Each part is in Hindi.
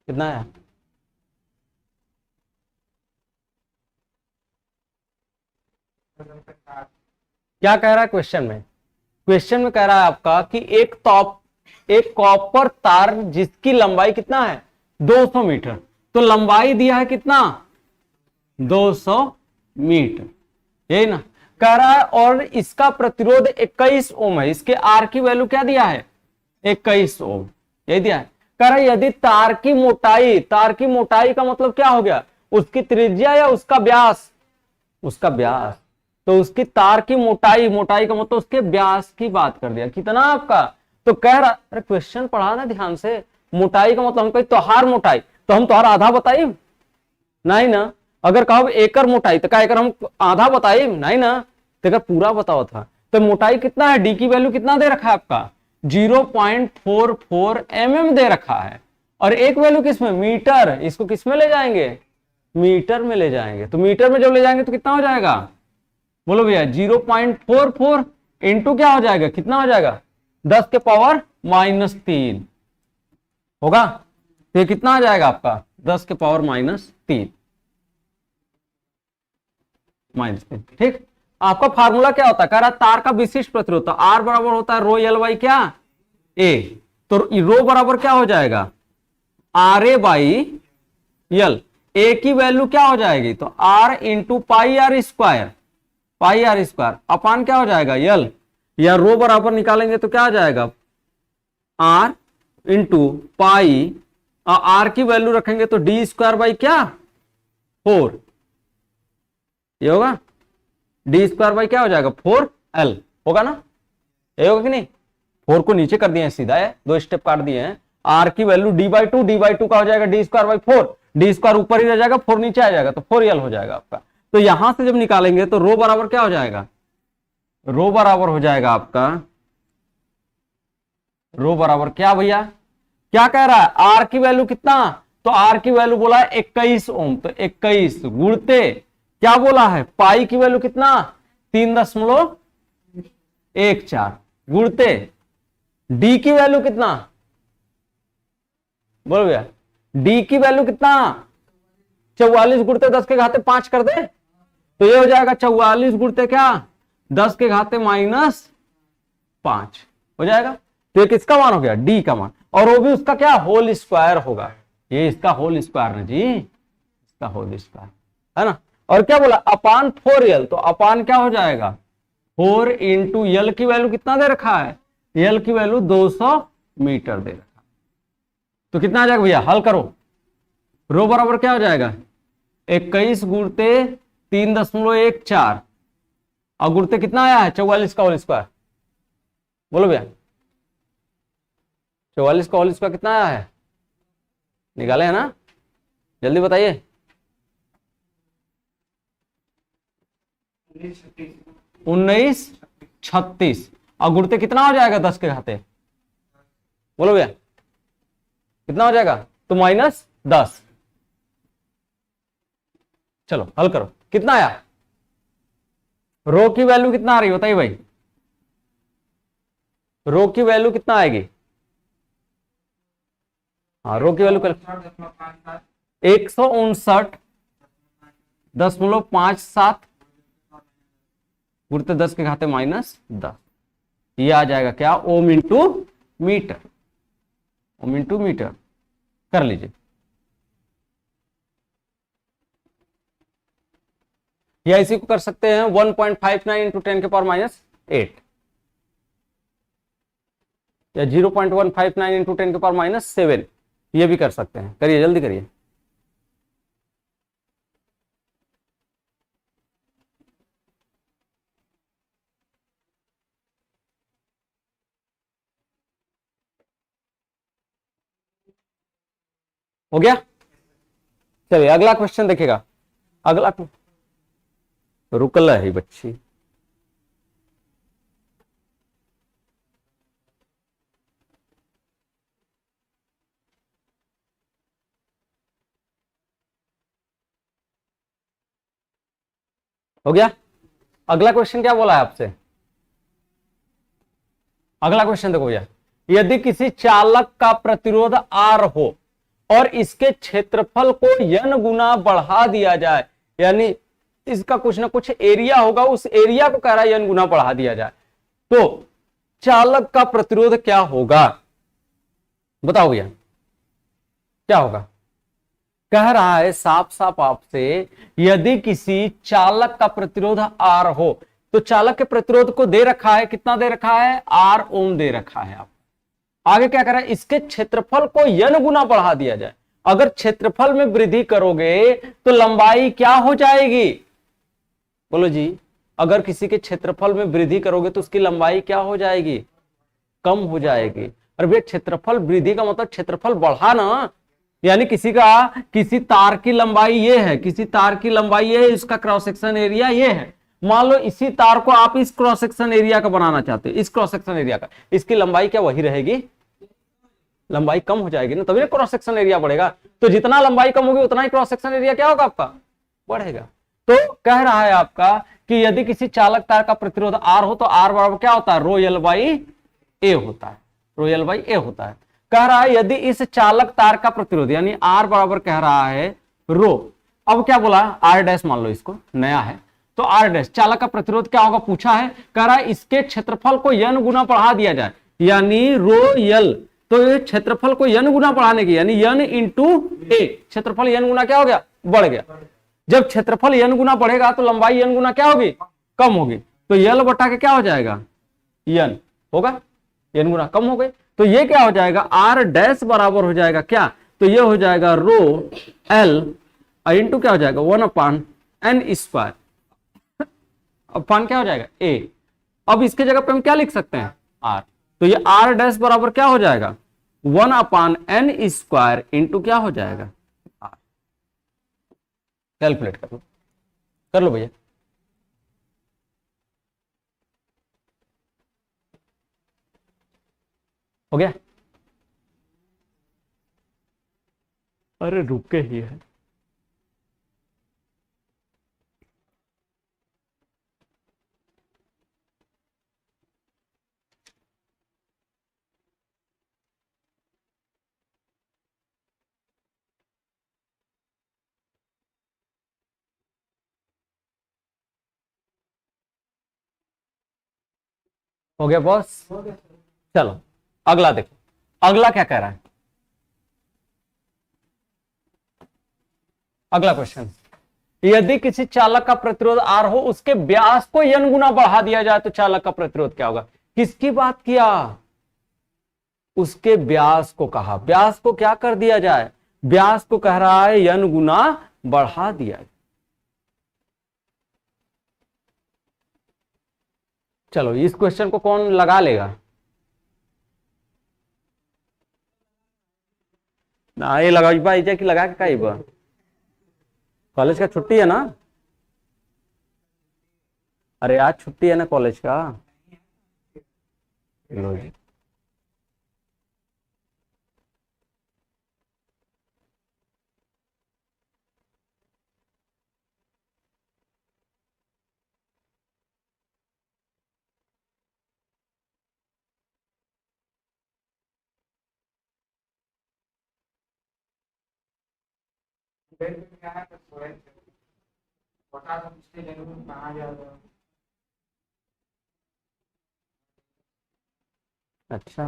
कितना है? क्या कह रहा है क्वेश्चन में? क्वेश्चन में कह रहा है आपका कि एक कॉपर तार जिसकी लंबाई कितना है 200 मीटर। तो लंबाई दिया है कितना 200 मीटर, यही ना कह रहा है। और इसका प्रतिरोध 21 ओम है। इसके आर की वैल्यू क्या दिया है 21 ओम, यही दिया है। कह रहा है यदि तार की मोटाई का मतलब क्या हो गया उसकी त्रिज्या या उसका व्यास, उसका व्यास। तो उसकी तार की मोटाई का मतलब उसके व्यास की बात कर दिया कितना आपका। तो कह रहा अरे क्वेश्चन पढ़ा ना ध्यान से, मोटाई का मतलब हम कहीं तोहार मोटाई तो हम तोहार आधा बताई नहीं ना। अगर कहो एकड़ मोटाई तो क्या एकड़ हम आधा बताई नहीं ना, तो अगर पूरा बताओ था। तो मोटाई कितना है, डी की वैल्यू कितना दे रखा है आपका 0.44 mm दे रखा है। और एक वैल्यू किसमें मीटर, इसको किसमें ले जाएंगे मीटर में ले जाएंगे। तो मीटर में जब ले जाएंगे तो कितना हो जाएगा बोलो भैया 0.44 इंटू क्या हो जाएगा कितना हो जाएगा 10 के पावर -3 होगा। तो ये कितना आ जाएगा आपका 10 के पावर -3 ठीक। आपका फार्मूला क्या होता है कह रहा तार का विशिष्ट प्रतिरोध आर बराबर होता है रो एल बाई क्या ए। तो रो बराबर क्या हो जाएगा R A by L. A की वैल्यू क्या हो जाएगी तो R into pi R square upon क्या हो जाएगा यल, या रो बराबर निकालेंगे तो क्या आ जाएगा आर इंटू पाई, आर की वैल्यू रखेंगे तो डी स्क्वायर बाई क्या 4, ये होगा डी स्क्वायर बाई क्या हो जाएगा 4L होगा ना, ये होगा कि नहीं। 4 को नीचे कर दिए हैं सीधा है, 2 स्टेप काट दिए हैं। आर की वैल्यू डी बाई टू का हो जाएगा D square by 4, D square ऊपर ही रह जाएगा 4 नीचे आ जाएगा तो 4L हो जाएगा आपका। तो यहां से जब निकालेंगे तो रो बराबर क्या हो जाएगा रो बराबर हो जाएगा आपका रो बराबर क्या भैया क्या कह रहा है आर की वैल्यू कितना, तो आर की वैल्यू बोला है 21 ओम। तो 21 गुणते क्या बोला है पाई की वैल्यू कितना 3.14 गुणते डी की वैल्यू कितना बोलो भैया डी की वैल्यू कितना 44 गुणते 10 के घाते 5 कर दे तो ये हो जाएगा 44 गुणते क्या 10 के घाते -5 हो जाएगा। तो ये किसका मान हो गया डी का मान, और वो भी उसका क्या होल स्क्वायर होगा, ये इसका होल स्क्वायर ना जी, इसका होल स्क्वायर है ना। और क्या बोला अपान 4L, तो अपान क्या हो जाएगा 4 इंटू यल की वैल्यू कितना दे रखा है यल की वैल्यू 200 मीटर दे रखा है। तो कितना आ जाएगा भैया हल करो, रो बराबर क्या हो जाएगा 21 गुणते 3.14 और गुणते कितना आया है 44 का होल स्क्वायर, बोलो भैया 44 का होल स्क्वायर कितना आया है निकाले है ना, जल्दी बताइए 1936 और गुणते कितना हो जाएगा 10 के घाते बोलो भैया कितना हो जाएगा तो -10। चलो हल करो कितना आया, रो की वैल्यू कितना आ रही बताइए भाई, रो की वैल्यू कितना आएगी, हाँ रो की वैल्यू 159.57 गुणित 10 के घाते -10, ये आ जाएगा क्या ohm into meter, ohm into meter कर लीजिए। या इसी को कर सकते हैं 1.59 इंटू 10 के पावर -8 या 0.159 इंटू 10 के पावर -7, ये भी कर सकते हैं। करिए जल्दी करिए। हो गया, चलिए अगला क्वेश्चन देखिएगा। अगला रुकल है बच्ची, हो गया। अगला क्वेश्चन क्या बोला है आपसे, अगला क्वेश्चन देखो भैया, यदि किसी चालक का प्रतिरोध R हो और इसके क्षेत्रफल को n गुना बढ़ा दिया जाए, यानी इसका कुछ ना कुछ एरिया होगा, उस एरिया को कह रहा है n गुना बढ़ा दिया जाए, तो चालक का प्रतिरोध क्या होगा? बताओ भैया क्या होगा? कह रहा है साफ साफ आपसे, यदि किसी चालक का प्रतिरोध R हो, तो चालक के प्रतिरोध को दे रखा है, कितना दे रखा है? R ओम दे रखा है। आप आगे क्या कर रहा है? इसके क्षेत्रफल को n गुना बढ़ा दिया जाए। अगर क्षेत्रफल में वृद्धि करोगे तो लंबाई क्या हो जाएगी? बोलो जी, अगर किसी के क्षेत्रफल में वृद्धि करोगे तो उसकी लंबाई क्या हो जाएगी? कम हो जाएगी। और भैया क्षेत्रफल वृद्धि का मतलब क्षेत्रफल बढ़ा ना, यानी किसी तार की लंबाई ये है, किसी तार की लंबाई ये है, इसका क्रॉस सेक्शन एरिया ये है। मान लो इसी तार को आप इस क्रॉस सेक्शन एरिया का बनाना चाहते हो, इस क्रॉस सेक्शन एरिया का, इसकी लंबाई क्या वही रहेगी? लंबाई कम हो जाएगी ना, तभी क्रॉस सेक्शन एरिया बढ़ेगा। तो जितना लंबाई कम होगी उतना ही क्रॉस सेक्शन एरिया क्या होगा? आपका बढ़ेगा। तो कह रहा है आपका कि यदि किसी चालक तार का प्रतिरोध R हो तो R बराबर क्या होता है? रो एल बाई ए होता है, रो एल बाई ए होता है। कह रहा है यदि इस चालक तार का प्रतिरोध यानी R बराबर कह रहा है रो, अब क्या बोला? R डैश मान लो, इसको नया है तो R डैश, चालक का प्रतिरोध क्या होगा पूछा है। कह रहा है इसके क्षेत्रफल को n गुना बढ़ा दिया जाए, यानी रो एल, तो ये क्षेत्रफल को n गुना बढ़ाने की, यानी n इंटू ए, क्षेत्रफल n गुना क्या हो गया? बढ़ गया। जब क्षेत्रफल n गुना बढ़ेगा तो लंबाई n गुना क्या होगी? कम होगी। तो यल बटा के क्या हो जाएगा? n होगा, n गुना कम हो गई। तो ये क्या हो जाएगा? R डैश बराबर हो जाएगा क्या? तो ये हो जाएगा रो एल इंटू क्या हो जाएगा? 1/n²। अपान क्या हो जाएगा? ए। अब इसके जगह पे हम क्या लिख सकते हैं? R। तो ये R डैश बराबर क्या हो जाएगा? 1/n² इंटू क्या हो जाएगा? R। कैलकुलेट कर लो भैया। हो गया? अरे रुके ही है। हो गया बॉस? चलो अगला देखो, अगला क्या कह रहा है? अगला क्वेश्चन, यदि किसी चालक का प्रतिरोध R हो, उसके व्यास को n गुना बढ़ा दिया जाए तो चालक का प्रतिरोध क्या होगा? किसकी बात किया? उसके व्यास को कहा। व्यास को क्या कर दिया जाए? व्यास को कह रहा है n गुना बढ़ा दिया जाए। चलो इस क्वेश्चन को कौन लगा लेगा? ना ये लगा भाई कि लगा के कई बार कॉलेज का छुट्टी है ना? अरे आज छुट्टी है ना कॉलेज का। लो जी, अच्छा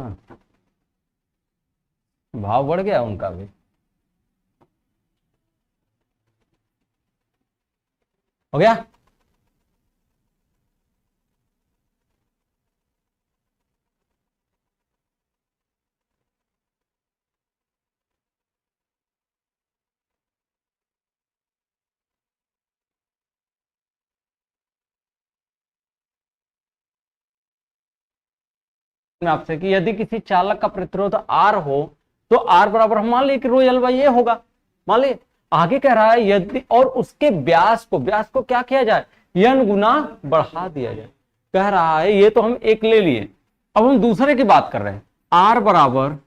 भाव बढ़ गया उनका भी। हो गया? आपसे कि यदि किसी चालक का प्रतिरोध R हो तो R बराबर हम मान ली कि रो एल बाई ए होगा, मान ली। आगे कह रहा है यदि और उसके व्यास को क्या किया जाए? n गुना बढ़ा दिया जाए। कह रहा है ये तो हम एक ले लिए, अब हम दूसरे की बात कर रहे हैं। R बराबर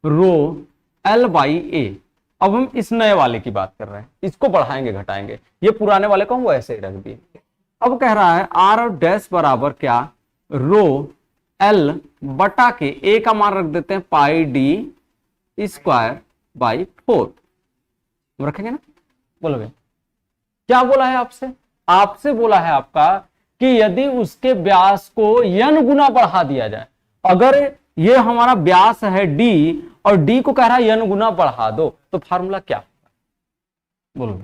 रो एल बाई ए। अब हम इस नए वाले की बात कर रहे हैं, इसको बढ़ाएंगे घटाएंगे, ये पुराने वाले को हम वैसे ही रख दिए। अब कह रहा है R डैश बराबर क्या? रो एल बटा के ए का मान रख देते हैं पाई डी स्क्वायर बाई 4 रखेंगे ना। बोलो भैया क्या बोला है आपसे, आपसे बोला है आपका कि यदि उसके व्यास को n गुना बढ़ा दिया जाए, अगर ये हमारा व्यास है d और d को कह रहा है n गुना बढ़ा दो, तो फार्मूला क्या होगा बोलो।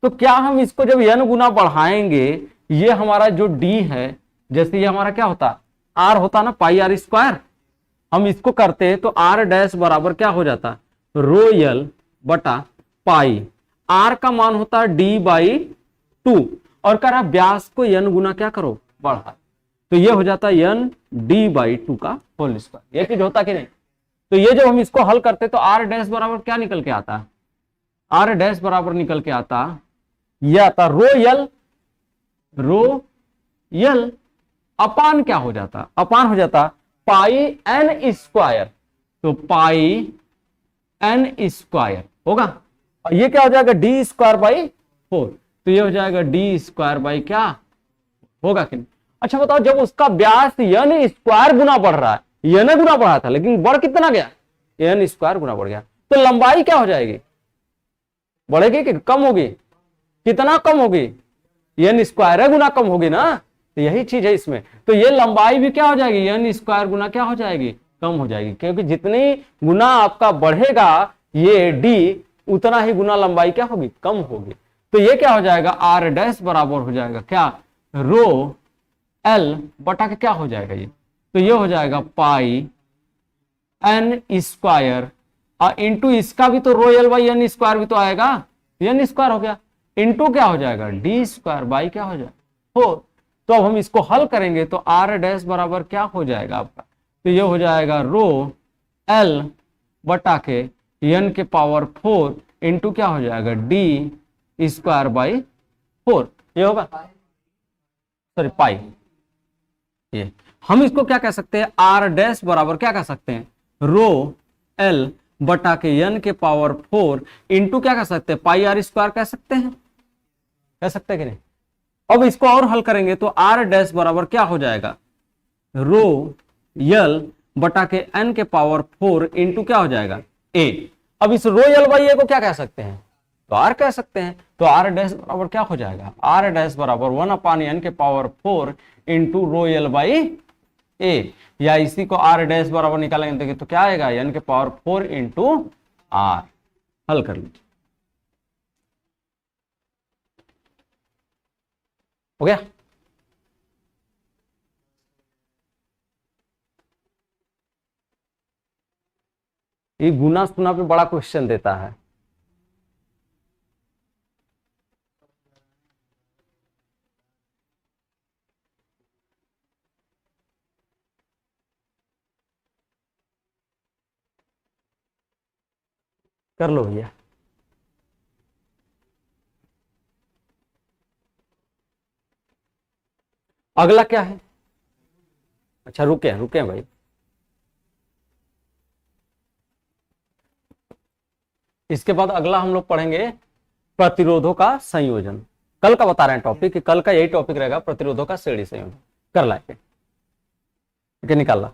तो क्या हम इसको जब n गुना बढ़ाएंगे, ये हमारा जो d है, जैसे ये हमारा क्या होता r होता ना पाई आर स्क्वायर, हम इसको करते तो r डैश बराबर क्या हो जाता रो यल बटा पाई, r का मान होता है d बाई 2 और कह रहा व्यास को n गुना क्या करो बढ़ा, तो ये हो जाता है n d बाई 2 का होल स्क्वायर। ये चीज होता कि नहीं। तो ये जब हम इसको हल करते तो r डैश बराबर क्या निकल के आता है, r डैश बराबर निकल के आता, ये आता रो यल अपान क्या हो जाता, अपान हो जाता पाई n स्क्वायर, तो पाई n स्क्वायर होगा, और ये क्या हो जाएगा d स्क्वायर बाई 4, तो ये हो जाएगा d स्क्वायर बाई क्या होगा कि नहीं। अच्छा बताओ जब उसका व्यास n स्क्वायर गुना बढ़ रहा है, n गुना बढ़ा था लेकिन बढ़ कितना गया, n स्क्वायर गुना बढ़ गया, तो लंबाई क्या हो जाएगी, बढ़ेगी कि कम होगी, कितना कम होगी, n स्क्वायर गुना कम होगी ना, तो यही चीज है इसमें। तो ये लंबाई भी क्या हो जाएगी, n स्क्वायर गुना क्या हो जाएगी, कम हो जाएगी, क्योंकि जितनी गुना आपका बढ़ेगा ये d, उतना ही गुना लंबाई क्या होगी, कम होगी। तो ये क्या हो जाएगा r डैश बराबर हो जाएगा क्या रो l बटा के क्या हो जाएगा ये, तो ये हो जाएगा पाई n स्क्वायर और इंटू इसका भी तो रो l बाई n स्क्वायर भी तो आएगा, n स्क्वायर हो गया, इंटू क्या हो जाएगा d स्क्वायर बाई क्या हो जाएगा 4। तो अब हम इसको हल करेंगे तो r डैश बराबर क्या हो जाएगा आपका, तो ये हो जाएगा रो l बटा के n के पावर 4 इंटू क्या हो जाएगा d स्क्वायर बाई 4, ये होगा सॉरी पाई। ये हम इसको क्या कह सकते हैं, r डैश बराबर क्या कह सकते हैं रो l बटा के n के पावर 4 इंटू क्या कह सकते हैं पाई आर स्क्वायर कह सकते हैं, कह सकते हैं कि नहीं। अब इसको और हल करेंगे तो r डैश बराबर क्या हो जाएगा रो यल बटा के n के पावर 4 इंटू क्या हो जाएगा a। अब इस रो यल बाई a को क्या कह सकते हैं, तो r कह सकते हैं, तो r डैश बराबर क्या हो जाएगा, r डैश बराबर 1 अपान n के power 4 into rho L by a, या इसी को r डैश बराबर निकालेंगे तो क्या आएगा n के पावर 4 इंटू r। हल कर लीजिए, हो गया। ये गुना सुना पे बड़ा क्वेश्चन देता है, कर लो भैया। अगला क्या है, अच्छा रुके रुके भाई, इसके बाद अगला हम लोग पढ़ेंगे प्रतिरोधों का संयोजन। कल का बता रहे हैं टॉपिक कि कल का यही टॉपिक रहेगा, प्रतिरोधों का श्रेणी संयोजन। कर लाए निकाल ला।